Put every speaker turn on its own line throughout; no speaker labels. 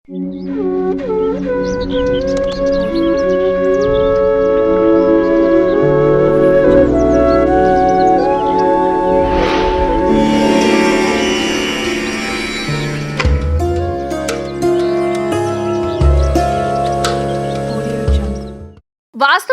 వాస్తు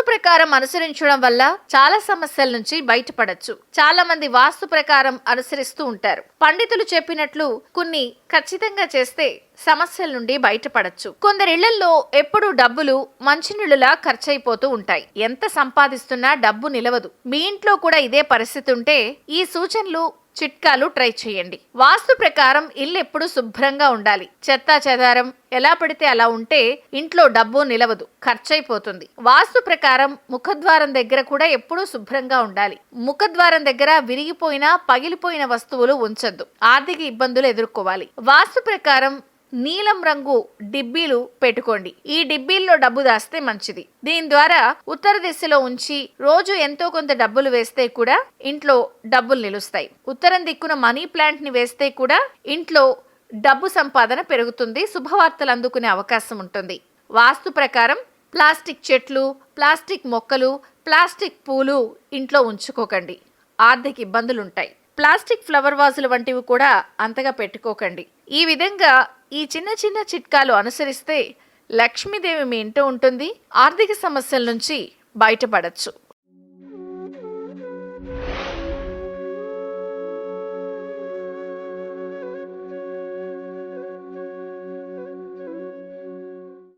ప్రకారం అనుసరించడం వల్ల చాలా సమస్యల నుంచి బయటపడచ్చు. చాలా మంది వాస్తు ప్రకారం అనుసరిస్తూ ఉంటారు. పండితులు చెప్పినట్లు కొన్ని ఖచ్చితంగా చేస్తే సమస్యల నుండి బయటపడచ్చు. కొందరిళ్లల్లో ఎప్పుడూ డబ్బులు మంచినీళ్లులా ఖర్చయిపోతూ ఉంటాయి. ఎంత సంపాదిస్తున్నా డబ్బు నిలవదు. మీ ఇంట్లో కూడా ఇదే పరిస్థితి ఉంటే ఈ సూచనలు చిట్కాలు ట్రై చేయండి. వాస్తు ప్రకారం ఇల్లు ఎప్పుడు శుభ్రంగా ఉండాలి. చెత్తా చెదారం ఎలా పడితే అలా ఉంటే ఇంట్లో డబ్బు నిలవదు, ఖర్చయిపోతుంది. వాస్తు ప్రకారం ముఖద్వారం దగ్గర కూడా ఎప్పుడూ శుభ్రంగా ఉండాలి. ముఖద్వారం దగ్గర విరిగిపోయిన పగిలిపోయిన వస్తువులు ఉంచొద్దు. ఆర్థిక ఇబ్బందులు ఎదుర్కోవాలి. వాస్తు ప్రకారం నీలం రంగు డిబ్బీలు పెట్టుకోండి. ఈ డిబ్బీల్లో డబ్బు దాస్తే మంచిది. దీని ద్వారా ఉత్తర దిశలో ఉంచి రోజు ఎంతో కొంత డబ్బులు వేస్తే కూడా ఇంట్లో డబ్బులు నిలుస్తాయి. ఉత్తరం దిక్కున మనీ ప్లాంట్ ని వేస్తే కూడా ఇంట్లో డబ్బు సంపాదన పెరుగుతుంది. శుభవార్తలు అందుకునే అవకాశం ఉంటుంది. వాస్తు ప్రకారం ప్లాస్టిక్ చెట్లు, ప్లాస్టిక్ మొక్కలు, ప్లాస్టిక్ పూలు ఇంట్లో ఉంచుకోకండి. ఆర్థిక ఇబ్బందులుంటాయి. ప్లాస్టిక్ ఫ్లవర్ వాజులు వంటివి కూడా అంతగా పెట్టుకోకండి. ఈ విధంగా ఈ చిన్న చిన్న చిట్కాలు అనుసరిస్తే లక్ష్మీదేవి మీ ఇంట ఉంటుంది. ఆర్థిక సమస్యల నుంచి బయటపడచ్చు.